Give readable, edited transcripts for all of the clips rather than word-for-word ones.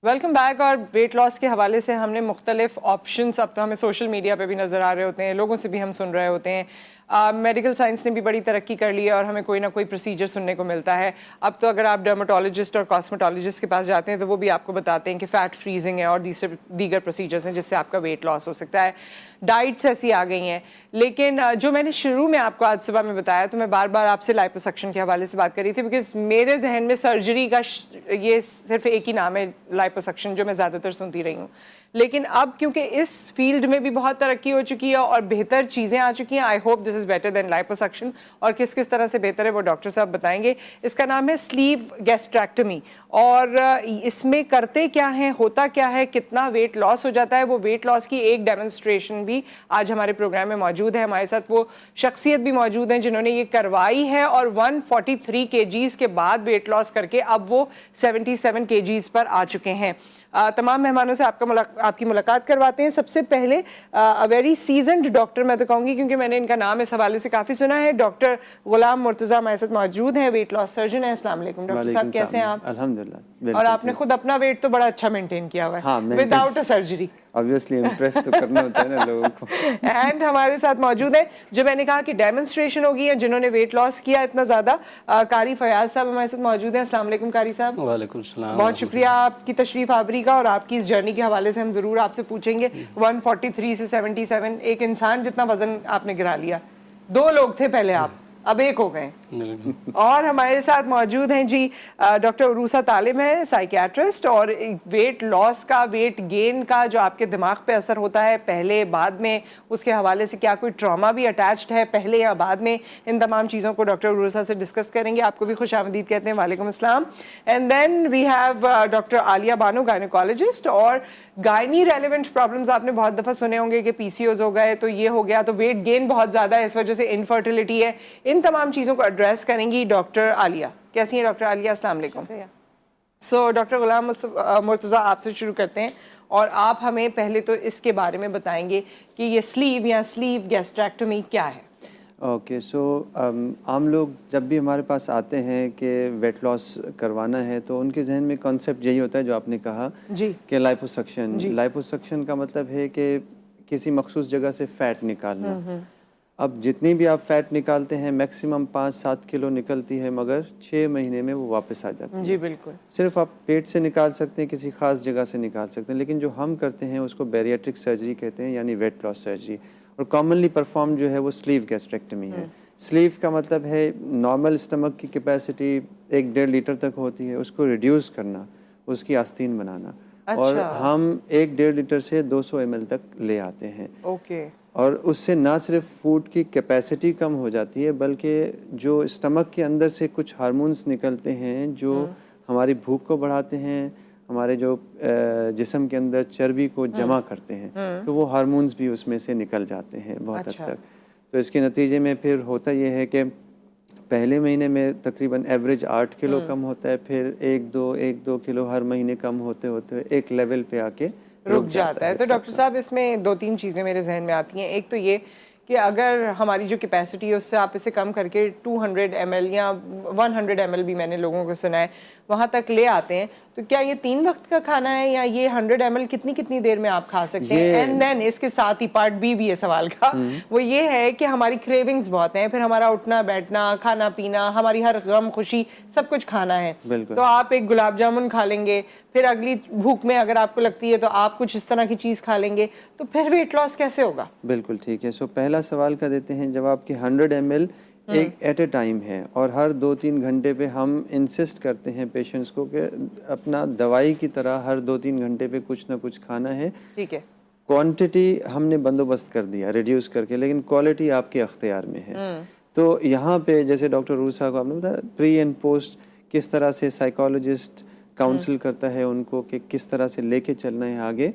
Welcome back. اور weight loss کے حوالے سے ہم نے مختلف آپشنس اب تو ہمیں سوشل میڈیا پہ بھی نظر آ رہے ہوتے ہیں, لوگوں سے بھی ہم سن رہے ہوتے ہیں. میڈیکل سائنس نے بھی بڑی ترقی کر لی ہے اور ہمیں کوئی نہ کوئی پروسیجر سننے کو ملتا ہے. اب تو اگر آپ ڈرماٹولوجسٹ اور کاسمیٹولوجسٹ کے پاس جاتے ہیں تو وہ بھی آپ کو بتاتے ہیں کہ فیٹ فریزنگ ہے اور دیگر پروسیجرز ہیں جس سے آپ کا ویٹ لاس ہو سکتا ہے. ڈائٹس ایسی آ گئی ہیں, لیکن جو میں نے شروع میں آپ کو آج صبح میں بتایا تو میں بار بار آپ سے لائپوسکشن کے حوالے سے بات کر رہی تھی, بیکاز میرے ذہن میں سرجری کا یہ صرف ایک ہی نام ہے, لائپوسکشن, جو میں زیادہ تر سنتی رہی ہوں. لیکن اب کیونکہ اس فیلڈ میں بھی بہت ترقی ہو چکی ہے اور بہتر چیزیں آ چکی ہیں, I hope this is better than لائپوسکشن, اور کس کس طرح سے بہتر ہے وہ ڈاکٹر صاحب بتائیں گے. اس کا نام ہے سلیو گیسٹریکٹمی, اور اس میں کرتے کیا ہیں, ہوتا کیا ہے, کتنا ویٹ لاس ہو جاتا ہے. وہ ویٹ لاس کی ایک ڈیمونسٹریشن بھی آج ہمارے پروگرام میں موجود ہے. ہمارے ساتھ وہ شخصیت بھی موجود ہیں جنہوں نے یہ کروائی ہے اور 143 kgs کے بعد ویٹ لاس کر کے اب وہ 77 kgs پر آ چکے ہیں. تمام مہمانوں سے آپ کی ملاقات کرواتے ہیں. سب سے پہلے ویری سیزنڈ ڈاکٹر میں تو کہوں گی, کیونکہ میں نے ان کا نام اس حوالے سے کافی سنا ہے, ڈاکٹر غلام مرتضیٰ ہمارے ساتھ موجود ہیں, ویٹ لاس سرجن ہیں. السلام علیکم ڈاکٹر صاحب, کیسے ہیں آپ؟ الحمدللہ. اور آپ نے خود اپنا ویٹ تو بڑا اچھا مینٹین کیا ہوا ہے without a surgery. obviously impress تو کرنا ہوتا ہے نا لوگوں کو. اینڈ ہمارے ساتھ موجود ہیں جو میں نے کہا کہ ڈیمونسٹریشن ہوگی ہے, جنہوں نے ویٹ لاس کیا اتنا زیادہ, قاری فیاض صاحب ہمارے ساتھ موجود ہیں. السلام علیکم قاری صاحب. وعلیکم السلام. بہت شکریہ آپ کی تشریف آوری کا, اور آپ کی اس جرنی کے حوالے سے ہم ضرور آپ سے پوچھیں گے. 143 سے 77, ایک انسان جتنا وزن آپ نے گرا لیا. 2 لوگ تھے پہلے آپ, اب 1 ہو گئے. اور ہمارے ساتھ موجود ہیں جی ڈاکٹر عروسہ طالب ہیں, سائیکیٹرسٹ, اور ویٹ لاس کا, ویٹ گین کا جو آپ کے دماغ پہ اثر ہوتا ہے پہلے بعد میں, اس کے حوالے سے کیا کوئی ٹراما بھی اٹیچڈ ہے پہلے یا بعد میں, ان تمام چیزوں کو ڈاکٹر عروسہ سے ڈسکس کریں گے. آپ کو بھی خوش آمدید کہتے ہیں. وعلیکم السلام. And then we have doctor Aliya Bano, gynaecologist, اور گائنی ریلیونٹ پرابلمز آپ نے بہت دفعہ سنے ہوں گے کہ پی سی اوز ہو گئے تو یہ ہو گیا, تو ویٹ گین بہت زیادہ ہے, اس وجہ سے انفرٹیلٹی ہے. ان تمام چیزوں کو ایڈریس کریں گی ڈاکٹر عالیہ. کیسی ہیں ڈاکٹر عالیہ؟ السلام علیکم. سو ڈاکٹر غلام مرتضیٰ, آپ سے شروع کرتے ہیں, اور آپ ہمیں پہلے تو اس کے بارے میں بتائیں گے کہ یہ سلیو یا سلیو گیسٹریکٹمی کیا ہے. اوکے, سو عام لوگ جب بھی ہمارے پاس آتے ہیں کہ ویٹ لاس کروانا ہے تو ان کے ذہن میں کانسیپٹ یہی ہوتا ہے جو آپ نے کہا جی, کہ لائپوسکشن. جی. لائپوسکشن کا مطلب ہے کہ کسی مخصوص جگہ سے فیٹ نکالنا. اب جتنی بھی آپ فیٹ نکالتے ہیں میکسیمم 5-7 کلو نکلتی ہے, مگر 6 مہینے میں وہ واپس آ جاتی ہے. جی بالکل. صرف آپ پیٹ سے نکال سکتے ہیں, کسی خاص جگہ سے نکال سکتے ہیں, لیکن جو ہم کرتے ہیں اس کو بیریٹرک سرجری کہتے ہیں, یعنی ویٹ لاس سرجری. اور کامنلی پرفارم جو ہے وہ سلیو گیسٹریکٹمی ہے. سلیو کا مطلب ہے نارمل اسٹمک کی کیپیسٹی 1-1.5 لیٹر تک ہوتی ہے, اس کو ریڈیوس کرنا, اس کی آستین بنانا. اور ہم 1-1.5 لیٹر سے 200 ml تک لے آتے ہیں. اوکے. اور اس سے نہ صرف فوڈ کی کیپیسٹی کم ہو جاتی ہے, بلکہ جو اسٹمک کے اندر سے کچھ ہارمونز نکلتے ہیں جو ہماری بھوک کو بڑھاتے ہیں, ہمارے جو جسم کے اندر چربی کو جمع کرتے ہیں, تو وہ ہارمونز بھی اس میں سے نکل جاتے ہیں بہت حد تک. تو اس کے نتیجے میں پھر ہوتا یہ ہے کہ پہلے مہینے میں تقریباً ایوریج 8 کلو کم ہوتا ہے, پھر 1-2 کلو ہر مہینے کم ہوتے ہوتے ایک لیول پہ آ کے رک جاتا ہے. تو ڈاکٹر صاحب اس میں 2-3 چیزیں میرے ذہن میں آتی ہیں. ایک تو یہ کہ اگر ہماری جو کیپیسٹی ہے اس سے آپ اسے کم کر کے 200 ml یا 100 ml بھی میں نے لوگوں کو سنا ہے وہاں تک لے آتے ہیں, تو کیا یہ 3 وقت کا کھانا ہے یا یہ 100 ml کتنی دیر میں آپ کھا سکتے ہیں؟ اینڈ دین اس کے ساتھ ہی پارٹ بھی ہے سوال کا, وہ یہ ہے کہ ہماری کریونگز بہت ہیں, پھر ہمارا اٹھنا بیٹھنا, کھانا پینا, ہماری ہر غم خوشی سب کچھ کھانا ہے. تو آپ ایک گلاب جامن کھا لیں گے, پھر اگلی بھوک میں اگر آپ کو لگتی ہے تو آپ کچھ اس طرح کی چیز کھا لیں گے, تو پھر ویٹ لاس کیسے ہوگا؟ بالکل ٹھیک ہے. سو پہلا سوال کا دیتے ہیں جواب کہ 100 ml ایک ایٹ اے ٹائم ہے, اور ہر 2-3 گھنٹے پہ ہم انسسٹ کرتے ہیں پیشنٹس کو کہ اپنا دوائی کی طرح ہر 2-3 گھنٹے پہ کچھ نہ کچھ کھانا ہے. ٹھیک ہے. کوانٹٹی ہم نے بندوبست کر دیا ریڈیوس کر کے, لیکن کوالٹی آپ کے اختیار میں ہے. تو یہاں پہ جیسے ڈاکٹر عروسہ کو آپ نے بتایا پری اینڈ پوسٹ کس طرح سے سائیکالوجسٹ کاؤنسل کرتا ہے ان کو کہ کس طرح سے لے کے چلنا ہے آگے.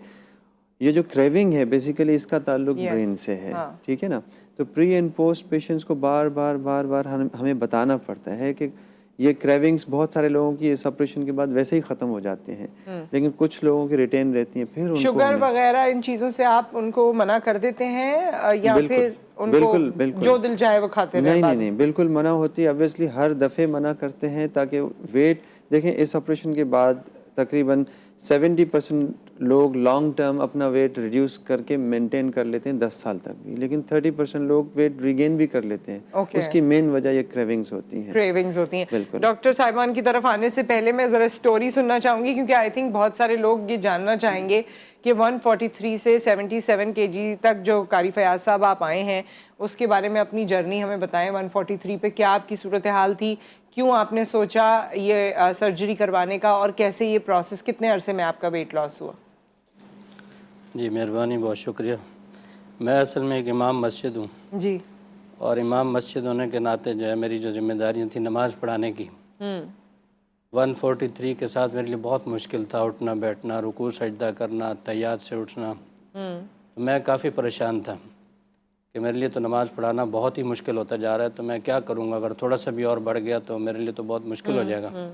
یہ جو کریونگ ہے بیسیکلی اس کا تعلق برین سے ہے, ٹھیک ہے نا. تو پری اینڈ پوسٹ پیشنٹس کو بار بار ہمیں بتانا پڑتا ہے کہ یہ کریونگز بہت سارے لوگوں کی اس آپریشن کے بعد ویسے ہی ختم ہو جاتے ہیں, لیکن کچھ لوگوں کی ریٹین رہتی ہیں. پھر شوگر وغیرہ ان چیزوں سے آپ ان کو منع کر دیتے ہیں یا پھر ان کو جو دل چاہے وہ کھاتے رہیں؟ نہیں, بالکل منع ہوتی ہے. obviously ہر دفعے منع کرتے ہیں تاکہ ویٹ دیکھیں, اس آپریشن کے بعد تقریباً 70% لوگ لانگ ٹرم اپنا ویٹ ریڈیوس کر کے مینٹین کر لیتے ہیں 10 سال تک بھی, لیکن 30% لوگ ویٹ ریگین بھی کر لیتے ہیں. اس کی مین وجہ یہ کریونگز ہوتی ہیں. کریونگز ہوتی ہیں. بالکل. ڈاکٹر صاحبان کی طرف آنے سے پہلے میں ذرا اسٹوری سننا چاہوں گی, کیونکہ آئی تھنک بہت سارے لوگ یہ جاننا چاہیں گے کہ 143 سے 77 kg تک جو قاری فیاض صاحب آپ آئے ہیں اس کے بارے میں اپنی جرنی ہمیں بتائیں. 143 پہ کیا آپ کی صورتحال تھی, کیوں آپ نے سوچا یہ سرجری کروانے کا, اور کیسے یہ پروسیس, کتنے عرصے میں آپ کا ویٹ لاس ہوا؟ جی مہربانی, بہت شکریہ. میں اصل میں ایک امام مسجد ہوں جی. اور امام مسجد ہونے کے ناطے جو ہے میری جو ذمہ داریاں تھیں نماز پڑھانے کی, 143 کے ساتھ میرے لیے بہت مشکل تھا اٹھنا بیٹھنا, رکوع سجدہ کرنا, تحیات سے اٹھنا. میں کافی پریشان تھا کہ میرے لیے تو نماز پڑھانا بہت ہی مشکل ہوتا جا رہا ہے, تو میں کیا کروں گا, اگر تھوڑا سا بھی اور بڑھ گیا تو میرے لیے تو بہت مشکل ہو جائے گا.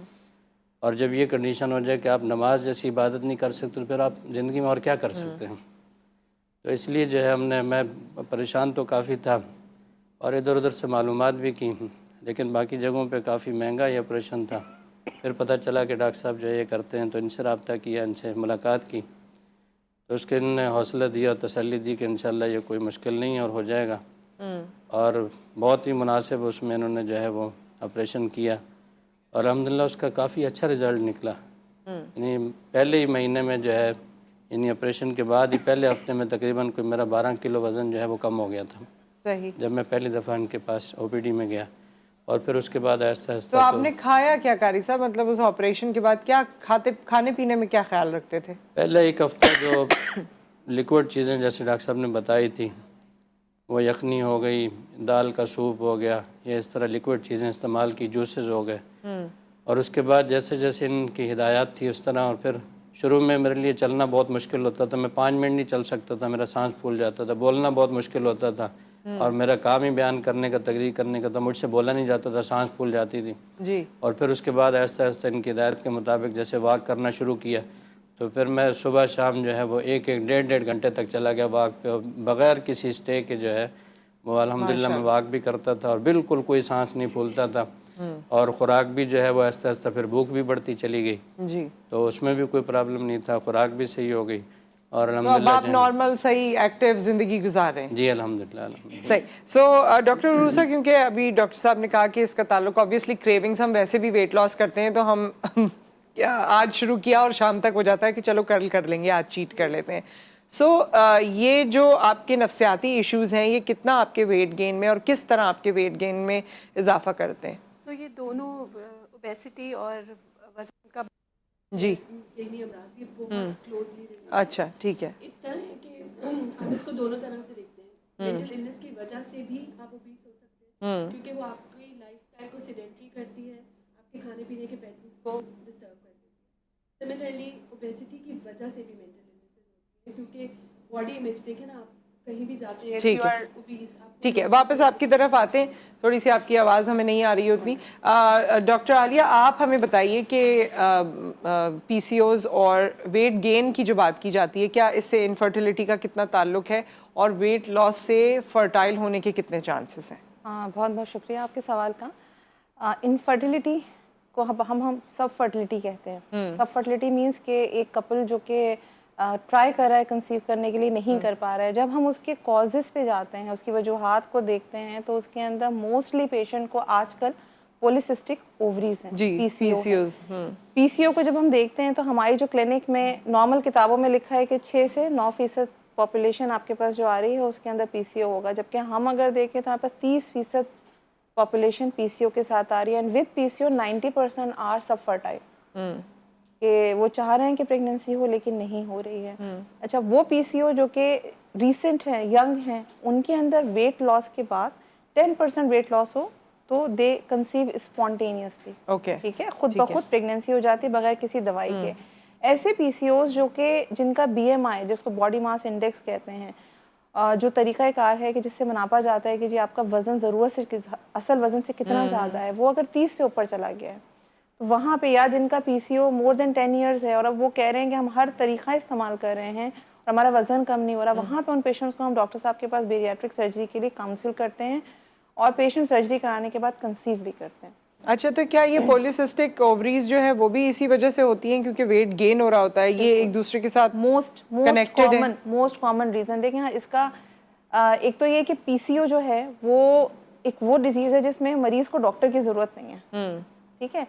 اور جب یہ کنڈیشن ہو جائے کہ آپ نماز جیسی عبادت نہیں کر سکتے تو پھر آپ زندگی میں اور کیا کر سکتے ہیں. تو اس لیے جو ہے میں پریشان تو کافی تھا اور ادھر ادھر سے معلومات بھی کی, لیکن باقی جگہوں پہ کافی مہنگا یہ آپریشن تھا. پھر پتہ چلا کہ ڈاکٹر صاحب جو ہے یہ کرتے ہیں, تو ان سے رابطہ کیا, ان سے ملاقات کی, تو اس کے انہوں نے حوصلہ دیا اور تسلی دی کہ انشاءاللہ یہ کوئی مشکل نہیں ہے اور ہو جائے گا. اور بہت ہی مناسب اس میں انہوں نے جو ہے وہ آپریشن کیا اور الحمدللہ اس کا کافی اچھا رزلٹ نکلا. یعنی پہلے ہی مہینے میں جو ہے, یعنی آپریشن کے بعد ہی پہلے ہفتے میں تقریباً کوئی میرا 12 کلو وزن جو ہے وہ کم ہو گیا تھا. صحیح. جب میں پہلی دفعہ ان کے پاس OPD میں گیا, اور پھر اس کے بعد آہستہ آہستہ. تو آپ نے کھایا کیا قاری صاحب, مطلب اس آپریشن کے بعد کیا کھانے پینے میں کیا خیال رکھتے تھے؟ پہلے ایک ہفتہ جو لیکوڈ چیزیں جیسے ڈاکٹر صاحب نے بتائی تھی, وہ یخنی ہو گئی, دال کا سوپ ہو گیا, یا اس طرح لیکوڈ چیزیں استعمال کی, جوسز ہو گئے. اور اس کے بعد جیسے جیسے ان کی ہدایات تھی اس طرح, اور پھر شروع میں میرے لیے چلنا بہت مشکل ہوتا تھا, میں 5 منٹ نہیں چل سکتا تھا, میرا سانس پھول جاتا تھا, بولنا بہت مشکل ہوتا تھا, اور میرا کام ہی بیان کرنے کا, تقریر کرنے کا تھا, مجھ سے بولا نہیں جاتا تھا, سانس پھول جاتی تھی. جی. اور پھر اس کے بعد آہستہ آہستہ ان کی ہدایت کے مطابق جیسے واک کرنا شروع کیا, تو پھر میں صبح شام جو ہے وہ 1-1 ڈیڑھ گھنٹے تک چلا گیا واک پہ, بغیر کسی اسٹے کے جو ہے وہ الحمدللہ میں واک بھی کرتا تھا, اور بالکل کوئی سانس نہیں پھولتا تھا. اور خوراک بھی جو ہے وہ آہستہ آہستہ پھر بھوک بھی بڑھتی چلی گئی. جی. تو اس میں بھی کوئی پرابلم نہیں تھا, خوراک بھی صحیح ہو گئی, اور تو اب الحمدللہ آپ نارمل صحیح ایکٹیو زندگی گزار رہے ہیں؟ جی الحمدللہ. صحیح. سو ڈاکٹر عروسہ, کیونکہ ابھی ڈاکٹر صاحب نے کہا کہ اس کا تعلق آبویسلی کریونگز, ہم ویسے بھی ویٹ لاس کرتے ہیں تو ہم آج شروع کیا اور شام تک ہو جاتا ہے کہ چلو کل کر لیں گے, آج چیٹ کر لیتے ہیں. سو یہ جو آپ کے نفسیاتی ایشوز ہیں یہ کتنا آپ کے ویٹ گین میں اور کس طرح آپ کے ویٹ گین میں اضافہ کرتے ہیں؟ سو یہ دونوں اوبیسٹی اور وزن کا جی ذہنی امراض یہ بہت کلوزلی ریلیٹڈ. اچھا ٹھیک ہے. اس طرح ہے کہ آپ اس کو دونوں طرح سے دیکھتے ہیں. مینٹل النس کی وجہ سے بھی آپ اوبیس ہو سکتے ہیں, کیونکہ وہ آپ کی لائف اسٹائل کو سیڈنٹری کرتی ہے, آپ کے کھانے پینے کے پیٹرنس کو ڈسٹرب کر دیتی ہے. سملرلی اوبیسٹی کی وجہ سے بھی مینٹل کیونکہ باڈی امیج دیکھیں نا, آپ کہیں بھی جاتے ہیں, ٹھیک ہے. ٹھیک ہے, واپس آپ کی طرف آتے ہیں, تھوڑی سی آپ کی آواز ہمیں نہیں آ رہی اتنی. ڈاکٹر عالیہ, آپ ہمیں بتائیے کہ PCOS اور ویٹ گین کی جو بات کی جاتی ہے, کیا اس سے انفرٹیلیٹی کا کتنا تعلق ہے, اور ویٹ لاس سے فرٹائل ہونے کے کتنے چانسز ہیں؟ بہت بہت شکریہ آپ کے سوال کا. انفرٹیلیٹی کو ہم سب فرٹیلیٹی کہتے ہیں. سب فرٹیلیٹی مینس کہ ایک کپل جو کہ ٹرائی کر رہا ہے کنسیو کرنے کے لیے نہیں کر پا رہا ہے, جب ہم اس کے کازز پہ جاتے ہیں, اس کی وجوہات کو دیکھتے ہیں, تو اس کے اندر موسٹلی پیشنٹ کو آج کل پولیسسٹک اووریز ہیں, PCO کو جب ہم دیکھتے ہیں تو ہماری جو کلینک میں نارمل کتابوں میں لکھا ہے کہ 6 سے 9% پاپولیشن آپ کے پاس جو آ رہی ہے اس کے اندر PCO ہوگا, جبکہ ہم اگر دیکھیں تو ہمارے پاس 30% پاپولیشن PCO کے ساتھ آ رہی ہے, and with PCO 90% are subfertile, کہ وہ چاہ رہے ہیں کہ پریگننسی ہو لیکن نہیں ہو رہی ہے. اچھا, وہ PCO جو کہ ریسنٹ ہیں, ینگ ہیں, ان کے اندر ویٹ لاس کے بعد 10% ویٹ لاس ہو تو دے کنسیو اسپونٹینیسلی, ٹھیک ہے, خود بخود پریگننسی ہو جاتی ہے بغیر کسی دوائی کے. ایسے PCOs جو کہ جن کا BMI, جس کو باڈی ماس انڈیکس کہتے ہیں, جو طریقہ کار ہے کہ جس سے مناپا جاتا ہے کہ جی آپ کا وزن ضرورت سے اصل وزن سے کتنا زیادہ ہے, وہ اگر 30 سے اوپر چلا گیا ہے تو وہاں پہ, یا جن کا PCO مور دین 10 ایئرز ہے اور اب وہ کہہ رہے ہیں کہ ہم ہر طریقہ استعمال کر رہے ہیں اور ہمارا وزن کم نہیں ہو رہا, وہاں پہ ان پیشنٹس کو ہم ڈاکٹر صاحب کے پاس بیریاٹرک سرجری کے لیے کاؤنسل کرتے ہیں, اور پیشنٹ سرجری کرانے کے بعد کنسیو بھی کرتے ہیں. اچھا تو کیا یہ پولیسسٹک اووریز جو ہے وہ بھی اسی وجہ سے ہوتی ہیں کیونکہ ویٹ گین ہو رہا ہوتا ہے, یہ ایک دوسرے کے ساتھ موسٹ کامن ریزن دیکھیں اس کا ایک تو یہ کہ پی سی او جو ہے وہ ڈیزیز ہے جس میں مریض کو ڈاکٹر کی ضرورت نہیں ہے, ٹھیک ہے,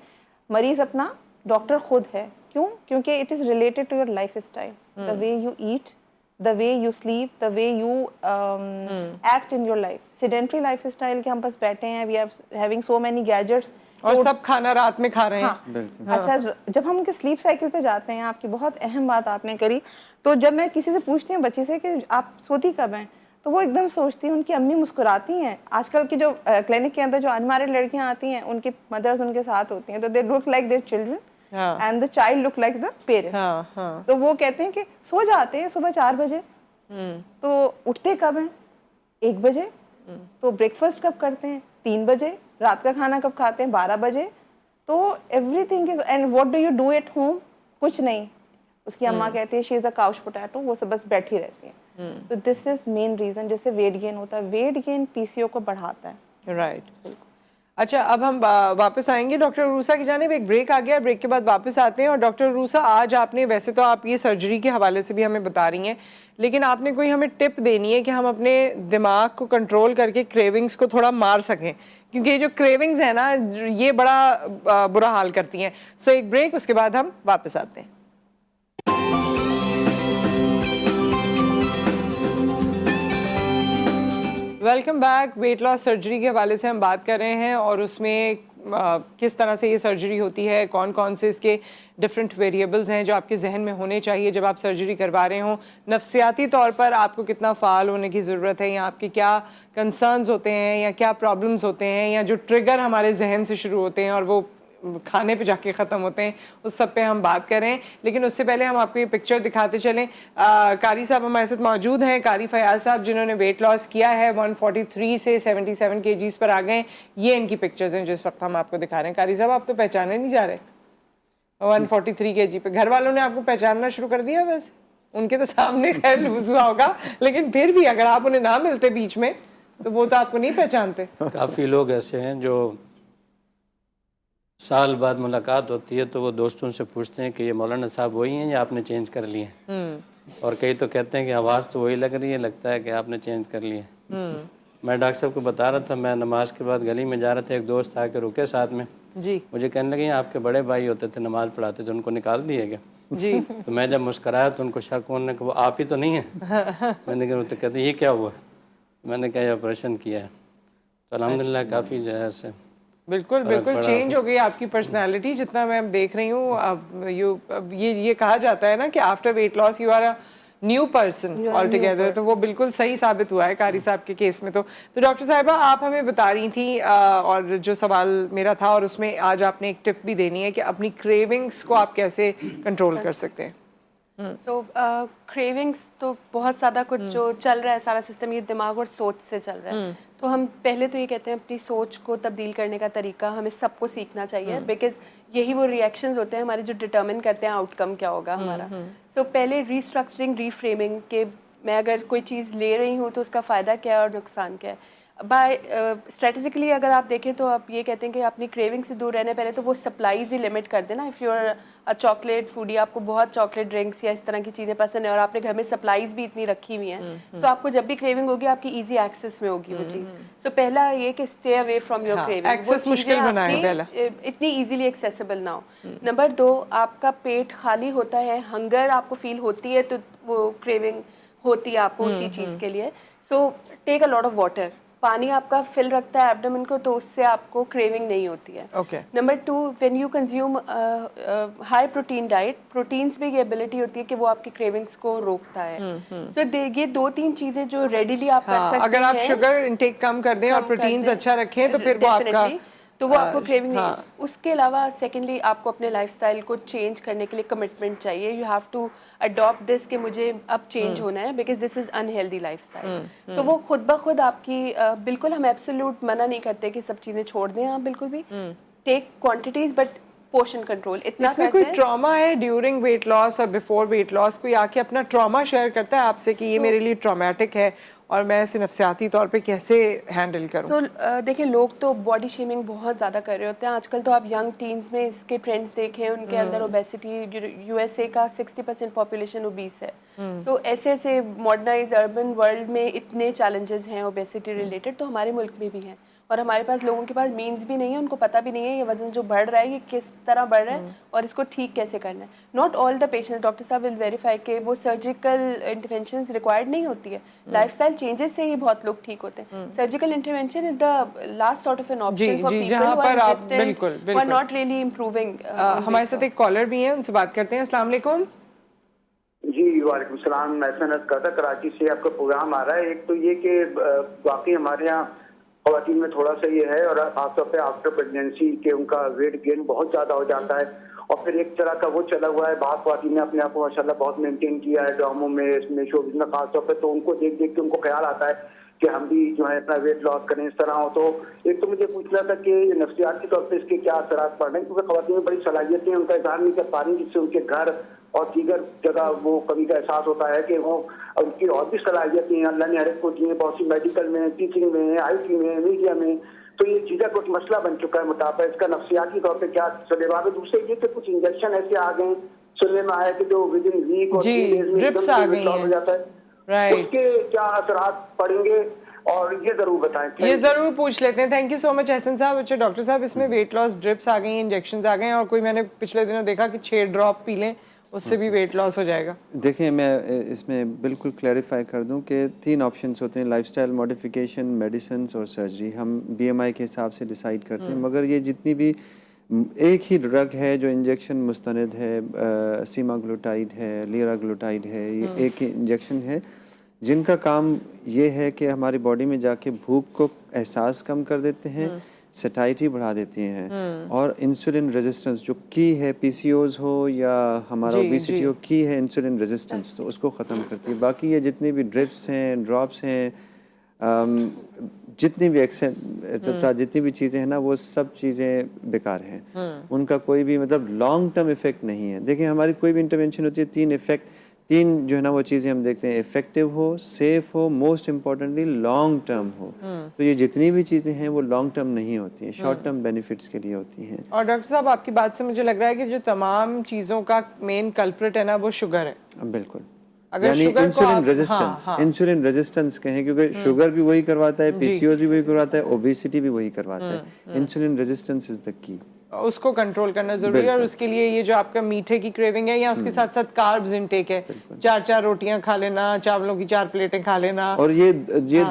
مریض اپنا ڈاکٹر خود ہے. کیوں؟ کیونکہ it is related to your lifestyle, the way you eat, the way you sleep, the way you act in your life. Sedentary lifestyle کہ ہم بس بیٹھے ہیں, we are having so many gadgets. اور سب کھانا رات میں کھا رہے ہیں. اچھا جب ہم ان کے سلیپ سائیکل پہ جاتے ہیں, آپ کی بہت اہم بات آپ نے کری, تو جب میں کسی سے پوچھتی ہوں بچی سے کہ آپ سوتی کب ہیں, تو وہ ایک دم سوچتی ہیں, ان کی امی مسکراتی ہیں. آج کل کی جو کلینک کے اندر جو انمیرڈ لڑکیاں آتی ہیں, ان کی مدرز ان کے ساتھ ہوتی ہیں, تو they look like their children and the child look like the parents. تو وہ کہتے ہیں کہ سو جاتے ہیں صبح 4 بجے, تو اٹھتے کب ہیں؟ 1 بجے. تو بریک فاسٹ کب کرتے ہیں؟ 3 بجے. رات کا کھانا کب کھاتے ہیں؟ 12 بجے. تو everything is, and what do you do at home? کچھ نہیں. اس کی اماں کہتی ہے شی از اے کاؤچ پوٹیٹو, وہ سب بس بیٹھی رہتی ہیں. تو دس از مین ریزن جس سے ویٹ گین ہوتا ہے. ویٹ گین پی سی او کو بڑھاتا ہے. رائٹ. اچھا اب ہم واپس آئیں گے ڈاکٹر عروسہ کی جانب. ایک بریک آ گیا, بریک کے بعد واپس آتے ہیں. اور ڈاکٹر عروسہ آج آپ نے, ویسے تو آپ یہ سرجری کے حوالے سے بھی ہمیں بتا رہی ہیں, لیکن آپ نے کوئی ہمیں ٹپ دینی ہے کہ ہم اپنے دماغ کو کنٹرول کر کے کریونگز کو تھوڑا مار سکیں, کیونکہ یہ جو کریونگز ہیں نا یہ بڑا برا حال کرتی ہیں. سو ایک بریک, اس کے بعد ہم واپس آتے ہیں. Welcome back. Weight loss surgery کے حوالے سے ہم بات کر رہے ہیں, اور اس میں کس طرح سے یہ سرجری ہوتی ہے, کون کون سے اس کے ڈفرینٹ ویریبلز ہیں جو آپ کے ذہن میں ہونے چاہیے جب آپ سرجری کروا رہے ہوں. نفسیاتی طور پر آپ کو کتنا فعال ہونے کی ضرورت ہے, یا آپ کے کیا کنسرنز ہوتے ہیں, یا کیا پرابلمز ہوتے ہیں, یا جو ٹریگر ہمارے ذہن سے شروع ہوتے ہیں اور وہ کھانے پہ جا کے ختم ہوتے ہیں, اس سب پہ ہم بات کر رہے ہیں. لیکن اس سے پہلے ہم آپ کو یہ پکچر دکھاتے چلیں. قاری صاحب ہمارے ساتھ موجود ہیں, قاری فیاض صاحب, جنہوں نے ویٹ لاس کیا ہے, 143 سے 77 kgs پر آ گئے. یہ ان کی پکچرز ہیں جس وقت ہم آپ کو دکھا رہے ہیں. قاری صاحب آپ تو پہچانے نہیں جا رہے 143 kg پہ. گھر والوں نے آپ کو پہچاننا شروع کر دیا؟ بس ان کے تو سامنے خیر لوز ہوا ہوگا, لیکن پھر بھی اگر آپ انہیں نہ ملتے بیچ میں تو وہ تو آپ کو نہیں پہچانتے. کافی لوگ ایسے ہیں جو سال بعد ملاقات ہوتی ہے تو وہ دوستوں سے پوچھتے ہیں کہ یہ مولانا صاحب وہی ہیں یا آپ نے چینج کر لیے ہیں, اور کئی تو کہتے ہیں کہ آواز تو وہی لگ رہی ہے, لگتا ہے کہ آپ نے چینج کر لیے. میں ڈاکٹر صاحب کو بتا رہا تھا, میں نماز کے بعد گلی میں جا رہا تھا, ایک دوست آ کے رکے ساتھ میں, جی مجھے کہنے لگے آپ کے بڑے بھائی ہوتے تھے نماز پڑھاتے تھے, ان کو نکال دیے گیا. جی تو میں جب مسکرایا تو ان کو شک ہونے کہ وہ آپ ہی تو نہیں ہیں. میں نے کہا, وہ تو کہتے ہیں یہ کیا ہوا؟ میں نے کہا یہ آپریشن کیا ہے. تو الحمدللہ کافی جو ہے سے بالکل بالکل چینج ہو گئی آپ کی پرسنالٹی. جتنا میں دیکھ رہی ہوں اب یہ کہا جاتا ہے نا کہ after weight loss you are a new person all together, تو وہ بالکل صحیح ثابت ہوا ہے قاری صاحب کے کیس میں. تو ڈاکٹر صاحبہ آپ ہمیں بتا رہی تھیں, اور جو سوال میرا تھا, اور اس میں آج آپ نے ایک ٹپ بھی دینی ہے کہ اپنی کریونگز کو آپ کیسے کنٹرول کر سکتے ہیں. سو کریونگس تو بہت زیادہ کچھ جو چل رہا ہے سارا سسٹم یہ دماغ اور سوچ سے چل رہا ہے. تو ہم پہلے تو یہ کہتے ہیں اپنی سوچ کو تبدیل کرنے کا طریقہ ہمیں سب کو سیکھنا چاہیے, بیکاز یہی وہ ریئیکشنز ہوتے ہیں ہمارے جو ڈٹرمن کرتے ہیں آؤٹ کم کیا ہوگا ہمارا. سو پہلے ری اسٹرکچرنگ, ری فریمنگ, کہ میں اگر کوئی چیز لے رہی ہوں تو اس کا فائدہ کیا ہے اور نقصان کیا ہے. بائی اسٹریٹجکلی اگر آپ دیکھیں تو آپ یہ کہتے ہیں کہ اپنی کریونگ سے دور رہنے پہلے تو وہ سپلائز ہی لمٹ کر دینا. If you are chocolate foodie, آپ کو بہت چاکلیٹ ڈرنکس یا اس طرح کی چیزیں پسند ہیں اور آپ نے گھر میں سپلائز بھی اتنی رکھی ہوئی ہیں, سو آپ کو جب بھی کریونگ ہوگی آپ کی ایزی ایکسیس میں ہوگی وہ چیز. سو پہلا یہ کہ stay away from your craving, وہ چیزیں اتنی ایزیلی ایکسیسیبل نہ ہو. نمبر 2, آپ کا پیٹ خالی ہوتا ہے, ہنگر آپ کو فیل ہوتی ہے تو وہ کریونگ ہوتی ہے آپ کو اسی چیز کے لیے. سو ٹیک اے لاٹ آف واٹر, پانی آپ کا فل رکھتا ہے ایبڈومن کو, تو اس سے آپ کو کریونگ نہیں ہوتی ہے. Number 2, when you consume high protein diet, proteins میں یہ ایبلٹی ہوتی ہے کہ وہ آپ کی کریونگس کو روکتا ہے. سو یہ 2-3 چیزیں جو ریڈیلی آپ کر سکتے ہیں. اگر آپ شوگر انٹیک کم کر دیں اور پروٹینز اچھا رکھیں تو پھر وہ آپ کا تو وہ آپ کو کریونگ نہیں. اس کے علاوہ سیکنڈلی آپ کو اپنے لائف اسٹائل کو چینج کرنے کے لیے کمٹمنٹ چاہیے. You have to adapt this کہ مجھے اب چینج ہونا ہے, because this is unhealthy lifestyle. So وہ خود بخود آپ کی, بالکل ہم ایبسولوٹ منع نہیں کرتے کہ سب چیزیں چھوڑ دیں آپ بالکل بھی, ٹیک کوانٹیٹیز بٹ پورشن کنٹرول. اتنا اس میں کوئی ٹراما ہے ڈیورنگ ویٹ لاس اور بیفور ویٹ لاس, کوئی آ کے اپنا ٹراما شیئر کرتا ہے آپ سے کہ یہ میرے لیے ٹرامیٹک ہے اور میں اسے نفسیاتی طور پہ کیسے ہینڈل کروں؟ دیکھیں لوگ تو باڈی شیمنگ بہت زیادہ کر رہے ہوتے ہیں آج کل. تو آپ ینگ ٹینز میں اس کے ٹرینڈس دیکھیں, ان کے اندر اوبیسٹی, یو ایس اے کا 60% پاپولیشن اوبیس ہے. تو ایسے ایسے ماڈرنائز اربن ورلڈ میں اتنے چیلنجز ہیں اوبیسٹی ریلیٹڈ, تو ہمارے ملک میں بھی ہیں. اور ہمارے پاس لوگوں کے پاس مینس بھی نہیں ہے, ان کو پتہ بھی نہیں ہے یہ وزن جو بڑھ رہا ہے یہ کس طرح بڑھ رہا ہے اور اس کو ٹھیک کیسے کرنا ہے. Not all the patients, doctor صاحب ول ویریفائی کہ وہ سرجیکل انٹرونشنز ریکوائرڈ نہیں ہوتی ہے. لائف اسٹائل چینجز سے ہی بہت لوگ ٹھیک ہوتے ہیں. Surgical intervention is the last sort of an option for people who are resistant, who are not really improving. ہمارے ساتھ ایک کالر بھی ہیں, ان سے بات کرتے ہیں. السلام علیکم. جی وعلیکم السلام. میں سند کا تھا, کراچی سے آپ کا پروگرام آ رہا ہے. ایک تو یہ کہ واقعی ہمارے یہاں خواتین میں تھوڑا سا یہ ہے, اور خاص طور پہ آفٹر پریگنینسی کہ ان کا ویٹ گین بہت زیادہ ہو جاتا ہے. اور پھر ایک طرح کا وہ چلا ہوا ہے, بعض خواتین نے اپنے آپ کو ماشاء اللہ بہت مینٹین کیا ہے ڈراموں میں, اس میں شوز میں خاص طور پہ, تو ان کو دیکھ دیکھ کے ان کو خیال آتا ہے کہ ہم بھی جو ہے اپنا ویٹ لاس کریں اس طرح ہو. تو ایک تو مجھے پوچھنا تھا کہ نفسیاتی طور پہ اس کے کیا اثرات پڑ رہے ہیں, کیونکہ خواتین میں بڑی صلاحیتیں ان کا اظہار نہیں کر پا رہی, جس سے ان کے گھر اور دیگر جگہ وہ کمی کا احساس ہوتا ہے کہ وہ ان کی اور بھی صلاحیتیں ہیں اللہ نے ہر ایک کو دی ہیں, بہت سی میڈیکل میں, ٹیچنگ میں, آئی ٹی میں, میڈیا میں. تو یہ چیزیں کچھ مسئلہ بن چکا ہے موٹاپا, اس کا نفسیاتی طور پہ کیا سلیباب ہے. دوسرے یہ کہ کچھ انجیکشن ایسے آ گئے سننے میں آیا کہ جو ود ان ویک اور 3 days میں ڈرپس آ گئی ہو جاتا ہے, اس کے کیا اثرات پڑیں گے اور یہ ضرور بتائیں. یہ ضرور پوچھ لیتے ہیں. تھینک یو سو مچ احسن صاحب. اچھا ڈاکٹر صاحب, اس میں ویٹ لاس ڈرپس آ گئی ہیں, انجیکشنز آ گئے ہیں, اور کوئی میں نے پچھلے دنوں دیکھا کہ 6 ڈراپ پی لیں اس سے بھی ویٹ لاس ہو جائے گا. دیکھیں میں اس میں بالکل کلیریفائی کر دوں کہ 3 آپشنس ہوتے ہیں, لائف سٹائل ماڈیفیکیشن, میڈیسنس اور سرجری. ہم BMI کے حساب سے ڈیسائیڈ کرتے ہیں, مگر یہ جتنی بھی ایک ہی ڈرگ ہے جو انجیکشن مستند ہے, سیماگلوٹائڈ ہے, لیراگلوٹائڈ ہے, یہ ایک ہی انجیکشن ہے جن کا کام یہ ہے کہ ہماری باڈی میں جا کے بھوک کو احساس کم کر دیتے ہیں, سیٹائٹی بڑھا دیتی ہیں, اور انسولین ریزسٹنس جو کی ہے, PCOS ہو یا ہمارا اوبیسٹی ہو, کی ہے انسولین ریزسٹنس, تو اس کو ختم کرتی ہے. باقی یہ جتنی بھی ڈرپس ہیں, ڈراپس ہیں, جتنی بھی ایکسٹرا جتنی بھی چیزیں ہیں نا, وہ سب چیزیں بیکار ہیں. ان کا کوئی بھی مطلب لانگ ٹرم افیکٹ نہیں ہے. دیکھیں ہماری کوئی بھی انٹرونشن ہوتی ہے, 3 جو ہے نا وہ چیزیں ہم دیکھتے ہیں, افیکٹو ہو, سیف ہو, موسٹ امپورٹنٹلی لانگ ٹرم ہو. تو یہ جتنی بھی چیزیں ہیں وہ لانگ ٹرم نہیں ہوتی ہیں, شارٹ ٹرم بینیفٹس کے لیے ہوتی ہیں. اور ڈاکٹر صاحب آپ کی بات سے مجھے لگ رہا ہے کہ جو تمام چیزوں کا مین کلپریٹ ہے نا وہ شوگر ہے. بالکل, یعنی انسولین ریزسٹنس, انسولین ریزسٹنس کہیں, کیونکہ شوگر بھی وہی کرواتا ہے, PCOS بھی وہی کرواتا ہے, اوبیسٹی بھی وہی کرواتا ہے. انسولین ریزسٹنس از دا کی. اس کو کنٹرول کرنا ضروری ہے, اور اس کے لیے یہ جو آپ کا میٹھے کی کریونگ ہے, یا اس کے ساتھ ساتھ کاربز انٹیک ہے, 4 روٹیاں کھا لینا, چاولوں کی 4 پلیٹیں کھا لینا. اور یہ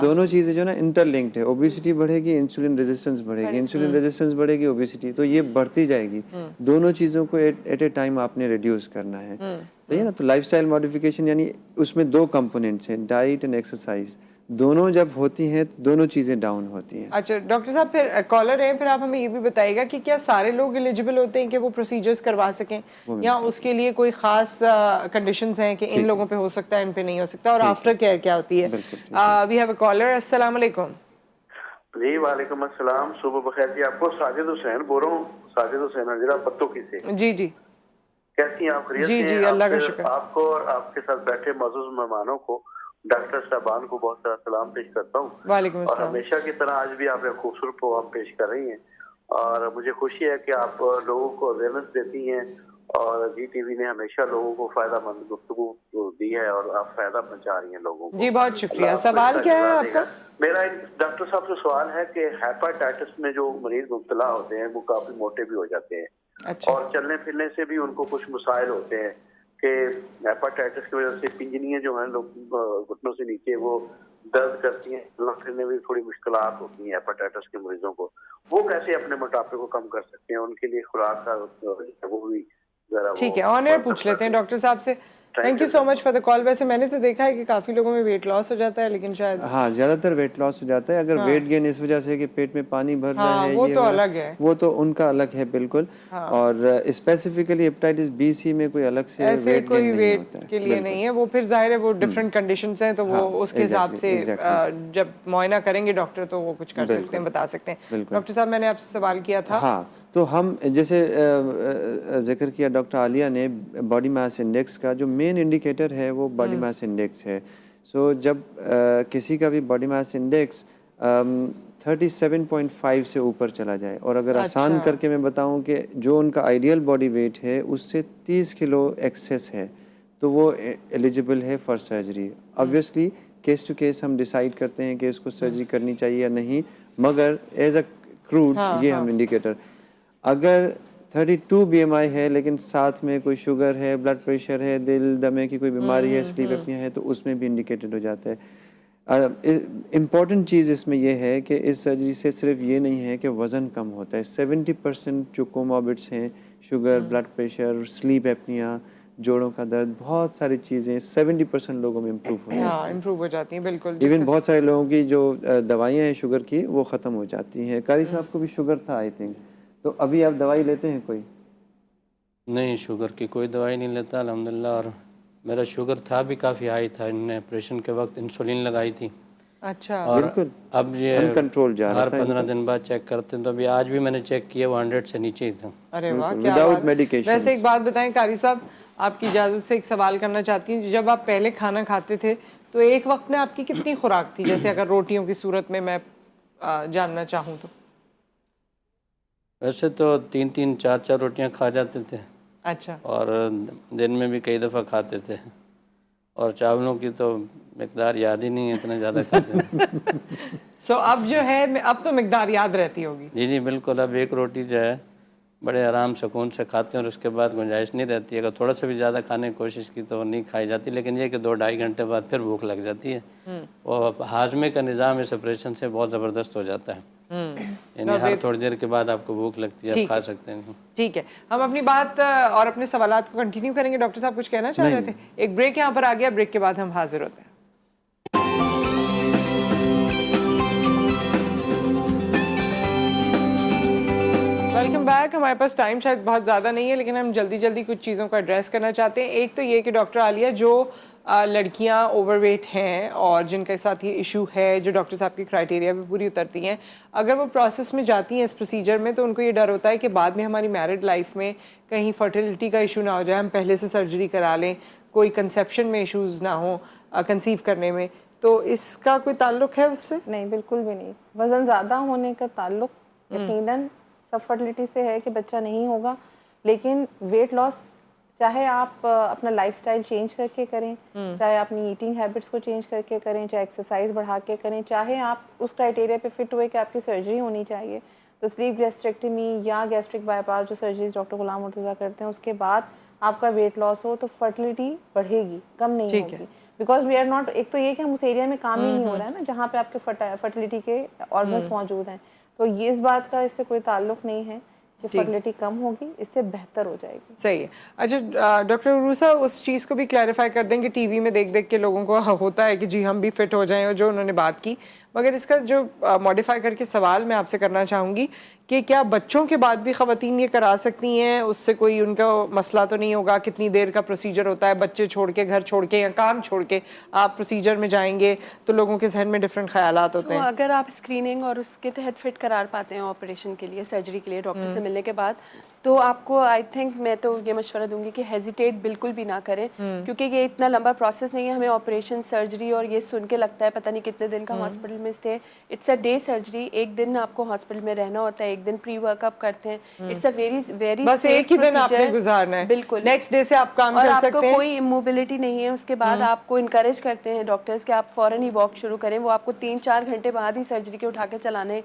دونوں چیزیں جو نا انٹر لنکڈ ہے. اوبیسٹی بڑھے گی, انسولین ریزسٹنس بڑھے گی, انسولین ریزسٹنس بڑھے گی, اوبیسٹی, تو یہ بڑھتی جائے گی. دونوں چیزوں کو ایٹ اے ٹائم آپ نے ریڈیوس کرنا ہے. صحیح ہے نا. تو لائف سٹائل ماڈیفیکیشن یعنی اس میں 2 کمپوننٹس ہیں, ڈائٹ اینڈ ایکسرسائز. دونوں جب ہوتی ہیں تو دونوں چیزیں ڈاؤن ہوتی ہیں. اچھا ڈاکٹر صاحب, پھر کالر ہیں, پھر آپ ہمیں یہ بھی بتائیے گا کہ کیا سارے لوگ ایلیجیبل ہوتے ہیں کہ وہ پروسیجرز کروا سکیں, یا اس کے لیے کوئی خاص کنڈیشنز ہیں کہ ان لوگوں پہ ہو سکتا ہے, ان پہ نہیں ہو سکتا, اور آفٹر کیئر کیا ہوتی ہے؟ We have a caller. السلام علیکم. جی وعلیکم السلام, صبح بخیر جی. آپ کو ساجد حسین بول رہا ہوں, ساجد حسین ضلع پتو کی سے. جی جی کیسی ہیں آپ؟ خیریت سے ہیں؟ جی اللہ کا شکر. آپ کو اور آپ کے ساتھ بیٹھے معزز مہمانوں کو, ڈاکٹر صاحبان کو بہت سارا سلام پیش کرتا ہوں. وعلیکم اور السلام. ہمیشہ کی طرح آج بھی آپ ایک خوبصورت پروگرام پیش کر رہی ہیں, اور مجھے خوشی ہے کہ آپ لوگوں کو اویئرنیس دیتی ہیں, اور جی ٹی وی نے ہمیشہ لوگوں کو فائدہ مند گفتگو دی ہے, اور آپ فائدہ پہنچا رہی ہیں لوگوں کو. جی بہت شکریہ. سوال کیا ہے آپ کا؟ میرا ڈاکٹر صاحب سے سوال ہے کہ ہیپاٹائٹس میں جو مریض مبتلا ہوتے ہیں وہ کافی موٹے بھی ہو جاتے ہیں, اور چلنے پھرنے سے بھی ان کو کچھ مسائل ہوتے ہیں کہ ہیپاٹائٹس کی وجہ سے پنجنیاں جو ہیں لوگ گھٹنوں سے نیچے وہ درد کرتی ہیں, چلنا پھرنے میں بھی تھوڑی مشکلات ہوتی ہیں ہیپاٹائٹس کے مریضوں کو. وہ کیسے اپنے موٹاپے کو کم کر سکتے ہیں؟ ان کے لیے خوراک کا وہ بھی ذرا. ٹھیک ہے, آن ایئر پوچھ لیتے ہیں ڈاکٹر صاحب سے. Thank you so much for the call. ویسے میں نے تو دیکھا ہے کہ کافی لوگوں میں ویٹ لاس ہو جاتا ہے, لیکن شاید ہاں زیادہ تر ویٹ لاس ہو جاتا ہے. اگر ویٹ گین اس وجہ سے کہ پیٹ میں پانی بھر رہا ہے, وہ تو الگ ہے, وہ تو ان کا الگ ہے بالکل. اور اسپیسیفکلی ہیپاٹائٹس بی سی میں کوئی الگ سے ایسے کوئی ویٹ کے لیے نہیں ہے. وہ پھر ظاہر ہے وہ ڈفرینٹ کنڈیشنز ہیں, تو وہ اس کے حساب سے جب معائنہ کریں گے ڈاکٹر تو وہ کچھ کر سکتے ہیں, بتا سکتے ہیں. ڈاکٹر صاحب میں نے آپ سے سوال کیا تھا. ہاں, تو ہم جیسے ذکر کیا ڈاکٹر عالیہ نے, باڈی ماس انڈیکس کا جو مین انڈیکیٹر ہے وہ باڈی ماس انڈیکس ہے. سو جب کسی کا بھی باڈی ماس انڈیکس 37.5 سے اوپر چلا جائے, اور اگر آسان کر کے میں بتاؤں کہ جو ان کا آئیڈیل باڈی ویٹ ہے اس سے 30 کلو ایکسیس ہے, تو وہ ایلیجیبل ہے for surgery. Obviously case to case ہم ڈیسائیڈ کرتے ہیں کہ اس کو سرجری کرنی چاہیے یا نہیں, مگر ایز اے کروڈ یہ ہم انڈیکیٹر, اگر 32 BMI ہے لیکن ساتھ میں کوئی شوگر ہے, بلڈ پریشر ہے, دل دمے کی کوئی بیماری ہے, سلیپ اپنی ہے, تو اس میں بھی انڈیکیٹڈ ہو جاتا ہے. امپورٹنٹ چیز اس میں یہ ہے کہ اس سرجری سے صرف یہ نہیں ہے کہ وزن کم ہوتا ہے, 70% جو کوموربڈس ہیں, شوگر, بلڈ پریشر, سلیپ اپنیا, جوڑوں کا درد, بہت ساری چیزیں 70% لوگوں میں امپروو ہو جاتی ہیں. امپروو ہو جاتی ہیں بالکل. ایون بہت سارے لوگوں کی جو دوائیاں ہیں شوگر کی وہ ختم ہو جاتی ہیں. قاری صاحب کو بھی شوگر تھا آئی تھنک, تو ابھی آپ دوائی لیتے ہیں کوئی؟ نہیں, شوگر کی کوئی دوائی نہیں لیتا الحمدللہ. اور میرا شوگر تھا بھی کافی ہائی تھا, انہوں نے آپریشن کے وقت انسولین لگائی تھی. اچھا, اور بالکل اب یہ انکنٹرول جا رہا ہر تھا 15 دن بعد چیک کرتے ہیں, تو ابھی آج بھی میں نے چیک کیا, وہ 100 سے نیچے ہی تھا. ارے واہ کیا وداؤٹ بات. میڈیکیشن. ویسے ایک بات بتائیں قاری صاحب, آپ کی اجازت سے ایک سوال کرنا چاہتی ہوں. جب آپ پہلے کھانا کھاتے تھے تو ایک وقت میں آپ کی کتنی خوراک تھی, جیسے اگر روٹیوں کی صورت میں جاننا چاہوں تو؟ ویسے تو 3 4 روٹیاں کھا جاتے تھے. اچھا. اور دن میں بھی کئی دفعہ کھاتے تھے, اور چاولوں کی تو مقدار یاد ہی نہیں ہے, اتنے زیادہ کھاتے ہیں. سو اب جو ہے اب تو مقدار یاد رہتی ہوگی. جی بالکل. اب ایک روٹی جو ہے بڑے آرام سکون سے کھاتے ہیں, اور اس کے بعد گنجائش نہیں رہتی. اگر تھوڑا سا بھی زیادہ کھانے کی کوشش کی تو نہیں کھائی جاتی, لیکن یہ کہ 2-2.5 گھنٹے بعد پھر بھوک لگ جاتی ہے. وہ ہاضمے کا نظام اس آپریشن سے بہت زبردست ہو جاتا ہے, یعنی ہر تھوڑی دیر کے بعد آپ کو بھوک لگتی ہے, آپ کھا سکتے ہیں. ٹھیک ہے, ہم اپنی بات اور اپنے سوالات کو کنٹینیو کریں گے. ڈاکٹر صاحب کچھ کہنا چاہ رہے تھے؟ ایک بریک یہاں پر آ گیا, بریک کے بعد ہم حاضر ہوتے ہیں. Welcome back. ہمارے پاس ٹائم شاید بہت زیادہ نہیں ہے, لیکن ہم جلدی جلدی کچھ چیزوں کو ایڈریس کرنا چاہتے ہیں. ایک تو یہ کہ ڈاکٹر عالیہ, جو لڑکیاں اوور ویٹ ہیں اور جن کے ساتھ یہ ایشو ہے, جو ڈاکٹر صاحب کی کرائیٹیریا پہ پوری اترتی ہیں, اگر وہ پروسیس میں جاتی ہیں اس پروسیجر میں, تو ان کو یہ ڈر ہوتا ہے کہ بعد میں ہماری میرڈ لائف میں کہیں فرٹیلٹی کا ایشو نہ ہو جائے, ہم پہلے سے سرجری کرا لیں, کوئی کنسیپشن میں ایشوز نہ ہوں, کنسیو کرنے میں. تو اس کا کوئی تعلق ہے اس سے؟ نہیں, بالکل بھی نہیں. وزن زیادہ ہونے کا تعلق یقیناً سب فرٹیلٹی سے ہے کہ بچہ نہیں ہوگا, لیکن ویٹ لاس چاہے آپ اپنا لائف سٹائل چینج کر کے کریں, چاہے اپنی ایٹنگ ہیبٹس کو چینج کر کے کریں, چاہے ایکسرسائز بڑھا کے کریں, چاہے آپ اس کرائیٹیریا پہ فٹ ہوئے کہ آپ کی سرجری ہونی چاہیے, تو سلیپ گیسٹریکٹمی یا گیسٹرک بائی پاس جو سرجریز ڈاکٹر غلام مرتضیٰ کرتے ہیں, اس کے بعد آپ کا ویٹ لاس ہو تو فرٹیلٹی بڑھے گی, کم نہیں ہوگی. بیکاز وی آر ناٹ, ایک تو یہ کہ ہم اس ایریا میں کام ہی نہیں ہو رہا ہے نا جہاں پہ آپ کے فرٹیلٹی کے آرگنس موجود ہیں, تو یہ اس بات کا اس سے کوئی تعلق نہیں ہے کہ فرٹیلٹی کم ہوگی, اس سے بہتر ہو جائے گی. صحیح ہے. اچھا ڈاکٹر عروسہ, اس چیز کو بھی کلیریفائی کر دیں کہ ٹی وی میں دیکھ دیکھ کے لوگوں کو ہوتا ہے کہ جی ہم بھی فٹ ہو جائیں, اور جو انہوں نے بات کی, مگر اس کا جو ماڈیفائی کر کے سوال میں آپ سے کرنا چاہوں گی کہ کیا بچوں کے بعد بھی خواتین یہ کرا سکتی ہیں؟ اس سے کوئی ان کا مسئلہ تو نہیں ہوگا؟ کتنی دیر کا پروسیجر ہوتا ہے؟ بچے چھوڑ کے, گھر چھوڑ کے یا کام چھوڑ کے آپ پروسیجر میں جائیں گے تو لوگوں کے ذہن میں ڈفرینٹ خیالات ہوتے ہیں. اگر آپ اسکریننگ اور اس کے تحت فٹ قرار پاتے ہیں آپریشن کے لیے, سرجری کے لیے ڈاکٹر سے ملنے کے بعد, تو آپ کو آئی تھنک, میں تو یہ مشورہ دوں گی کہ ہیزیٹیٹ بالکل بھی نہ کریں, کیونکہ یہ اتنا لمبا پروسیس نہیں ہے. ہمیں آپریشن, سرجری اور یہ سن کے لگتا ہے پتہ نہیں کتنے دن کا ہاسپٹل میں stay, it's a day surgery. ایک دن آپ کو ہاسپٹل میں رہنا ہوتا ہے, ایک دن پری ورک اپ کرتے ہیں. اٹس اے ویری ویری بس ایک ہی دن آپ نے گزارنا ہے, بالکل. نیکسٹ ڈے سے آپ کام کر سکتے ہیں, اور آپ کو کوئی موبلٹی نہیں ہے. اس کے بعد آپ کو انکریج کرتے ہیں ڈاکٹرز کہ آپ فوراً ہی واک شروع کریں. وہ آپ کو 3-4 گھنٹے بعد ہی سرجری کے اٹھا کے چلانے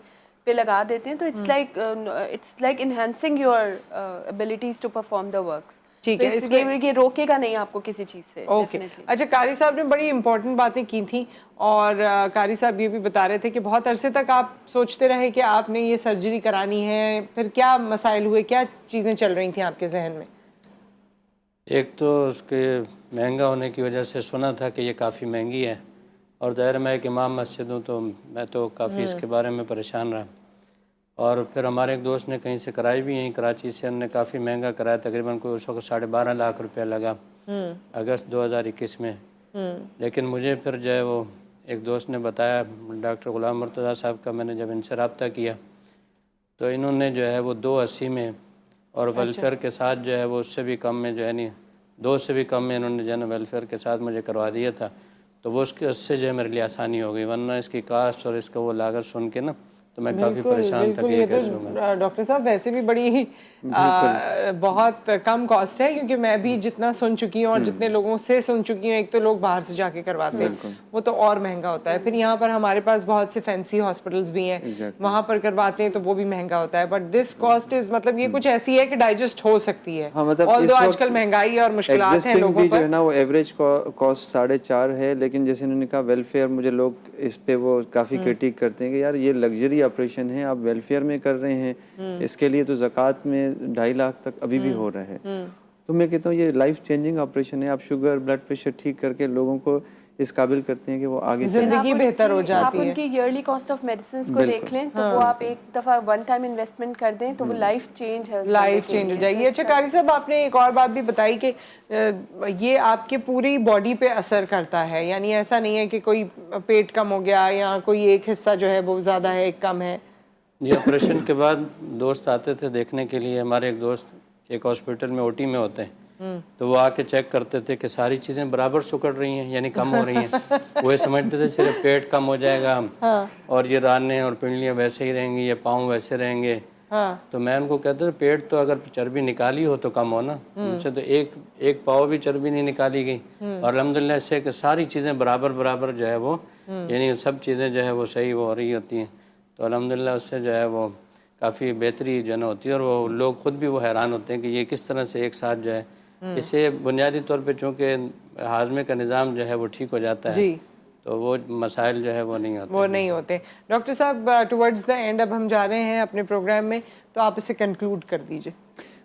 پہ لگا دیتے ہیں. تو it's like enhancing your abilities to perform the works. ٹھیک ہے, اس یہ روکے گا نہیں آپ کو کسی چیز سے. اوکے. اچھا, قاری صاحب نے بڑی امپورٹنٹ باتیں کی تھیں, اور قاری صاحب یہ بھی بتا رہے تھے کہ بہت عرصے تک آپ سوچتے رہے کہ آپ نے یہ سرجری کرانی ہے, پھر کیا مسائل ہوئے, کیا چیزیں چل رہی تھیں آپ کے ذہن میں؟ ایک تو اس کے مہنگا ہونے کی وجہ سے سنا تھا کہ یہ کافی مہنگی ہے, اور ظاہر میں ایک امام مسجد ہوں تو میں تو کافی اس کے بارے میں پریشان رہا. اور پھر ہمارے ایک دوست نے کہیں سے کرائی بھی, یہیں کراچی سے, ہم نے کافی مہنگا کرایا, تقریباً کوئی اس وقت 12.5 لاکھ روپیہ لگا اگست 2021 میں. لیکن مجھے پھر جو ہے وہ ایک دوست نے بتایا, ڈاکٹر غلام مرتضیٰ صاحب کا, میں نے جب ان سے رابطہ کیا تو انہوں نے جو ہے وہ 280 میں, اور ویلفیئر کے ساتھ جو ہے وہ اس سے بھی کم میں, جو ہے نہیں 2 سے بھی کم میں انہوں نے جو ہے نا ویلفیئر کے ساتھ مجھے کروا دیا تھا. تو وہ اس سے جو ہے میرے لیے آسانی ہو گئی، ورنہ اس کی کاسٹ اور اس کا وہ لاگت سن کے نا تو میں کافی پریشان تھا کہ یہ کیسے ہوگا۔ ڈاکٹر صاحب ویسے بھی بڑی بہت کم کاسٹ ہے، کیونکہ میں بھی جتنا سن چکی ہوں اور جتنے لوگوں سے سن چکی ہوں، ایک تو لوگ باہر سے جا کے کرواتے ہیں، وہ تو اور مہنگا ہوتا ہے، پھر یہاں پر ہمارے پاس بہت سے فینسی ہاسپٹلس بھی ہیں، وہاں پر کرواتے ہیں تو وہ بھی مہنگا ہوتا ہے، بٹ دس کاسٹ از مطلب یہ کچھ ایسی ہے کہ ڈائجسٹ ہو سکتی ہے، آلدو آج کل مہنگائی اور مشکلات ہیں لوگوں پر، جو ہے نا وہ ایوریج کاسٹ 4.5 ہے، لیکن جیسے انہوں نے کہا ویلفیئر، مجھے لوگ اس پہ وہ کافی کرٹیک کرتے ہیں کہ یار یہ لگژری آپریشن ہے، آپ ویلفیئر میں کر رہے ہیں، اس کے لیے تو زکوٰۃ میں 2.5 لاکھ تک ابھی بھی ہو رہا ہے۔ تو میں کہتا ہوں یہ لائف چینجنگ آپریشن ہے، آپ شوگر بلڈ پریشر ٹھیک کر کے لوگوں کو اس قابل کرتے ہیں کہ وہ آگے زندگی بہتر ہو جاتی آپ ان کی ایئرلی کاسٹ آف میڈیسنس کو دیکھ لیں تو وہ آپ ایک دفعہ ون ٹائم انویسٹمنٹ کر دیں تو وہ لائف چینج ہے، لائف چینج ہو جائے گی۔ اچھا قاری صاحب، آپ نے ایک اور بات بھی بتائی کہ یہ آپ کے پوری باڈی پہ اثر کرتا ہے، یعنی ایسا نہیں ہے کہ کوئی پیٹ کم ہو گیا یا کوئی ایک حصہ جو ہے وہ زیادہ ہے ایک کم ہے۔ یہ آپریشن کے بعد دوست آتے تھے دیکھنے کے لیے، ہمارے ایک دوست ایک ہاسپٹل میں OT میں ہوتے ہیں، تو وہ آ کے چیک کرتے تھے کہ ساری چیزیں برابر سکڑ رہی ہیں، یعنی کم ہو رہی ہیں، وہ یہ سمجھتے تھے صرف پیٹ کم ہو جائے گا اور یہ رانیں اور پنڈلیاں ویسے ہی رہیں گی، یہ پاؤں ویسے رہیں گے۔ تو میں ان کو کہتا تھا پیٹ تو اگر چربی نکالی ہو تو کم ہو نا، ان سے تو ایک پاؤ بھی چربی نہیں نکالی گئی، اور الحمدللہ اس سے کہ ساری چیزیں برابر جو ہے وہ یعنی سب چیزیں جو ہے وہ صحیح وہ ہو رہی ہوتی ہیں، تو الحمدللہ اس سے جو ہے وہ کافی بہتری جو ہے نا ہوتی ہے، اور وہ لوگ خود بھی وہ حیران ہوتے ہیں کہ یہ کس طرح سے ایک ساتھ جو ہے، اس سے بنیادی طور پہ چونکہ ہاضمے کا نظام جو ہے وہ ٹھیک ہو جاتا ہے، تو وہ مسائل جو ہے وہ نہیں ہوتے۔ ڈاکٹر صاحب ٹورڈز دا اینڈ اب ہم جا رہے ہیں اپنے پروگرام میں، تو آپ اسے کنکلوڈ کر دیجئے۔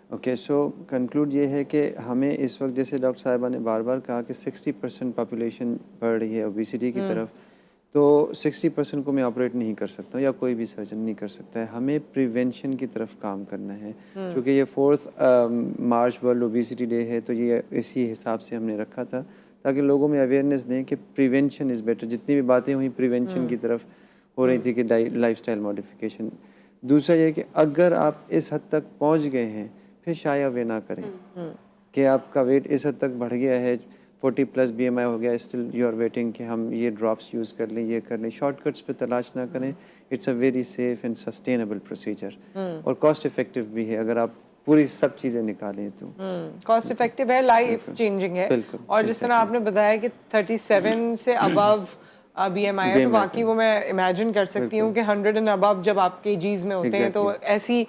اوکے، سو کنکلوڈ یہ ہے کہ ہمیں اس وقت جیسے ڈاکٹر صاحبہ نے بار بار کہا کہ 60% پاپولیشن بڑھ رہی ہے اوبیسٹی کی طرف، تو 60% کو میں آپریٹ نہیں کر سکتا ہوں یا کوئی بھی سرجن نہیں کر سکتا ہے، ہمیں پریونشن کی طرف کام کرنا ہے، چونکہ یہ 4 مارچ ورلڈ اوبیسٹی ڈے ہے، تو یہ اسی حساب سے ہم نے رکھا تھا تاکہ لوگوں میں اویئرنیس دیں کہ پریونشن از بیٹر، جتنی بھی باتیں ہوئیں پریونشن کی طرف ہو رہی تھی کہ لائف سٹائل ماڈیفیکیشن۔ دوسرا یہ کہ اگر آپ اس حد تک پہنچ گئے ہیں پھر شائع وے نہ کریں کہ آپ کا ویٹ اس حد تک بڑھ گیا ہے، 40+ BMI ہو گیا، اسٹل یو آر ویٹنگ کہ ہم یہ ڈراپس یوز کر لیں، یہ کر لیں، شارٹ کٹس پہ تلاش نہ کریں، it's a very safe and sustainable procedure, اور کاسٹ افیکٹو بھی ہے اگر آپ پوری سب چیزیں نکالیں تو کاسٹ افیکٹو ہے، لائف چینجنگ ہے، اور جس طرح آپ نے بتایا کہ 37 سے ابو BMI ہے، تو واقعی وہ میں امیجن کر سکتی ہوں کہ 100 اینڈ ابو جب آپ کے جیز میں ہوتے ہیں تو ایسی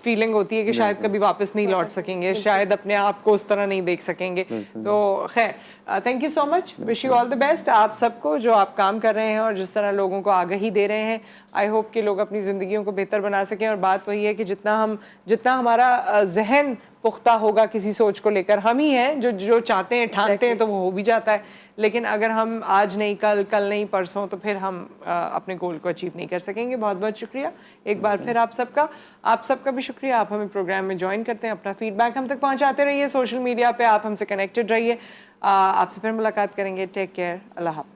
فیلنگ ہوتی ہے کہ شاید کبھی واپس نہیں لوٹ سکیں گے، شاید اپنے آپ کو اس طرح نہیں دیکھ سکیں گے۔ تو خیر، thank you so much, wish you all the best آپ سب کو جو آپ کام کر رہے ہیں اور جس طرح لوگوں کو آگاہی دے رہے ہیں۔ آئی ہوپ کہ لوگ اپنی زندگیوں کو بہتر بنا سکیں، اور بات وہی ہے کہ جتنا ہمارا ذہن پختہ ہوگا کسی سوچ کو لے کر، ہم ہی ہیں جو چاہتے ہیں ٹھانتے ہیں تو وہ ہو بھی جاتا ہے، لیکن اگر ہم آج نہیں کل نہیں پرسوں تو پھر ہم اپنے گول کو اچیو نہیں کر سکیں گے۔ بہت بہت شکریہ ایک بار پھر آپ سب کا بھی شکریہ، آپ ہمیں پروگرام میں جوائن کرتے ہیں، اپنا فیڈ بیک ہم تک پہنچاتے رہیے، سوشل میڈیا پہ آپ ہم سے کنیکٹڈ رہیے، آپ سے پھر ملاقات کریں گے۔ ٹیک کیئر، اللہ حافظ۔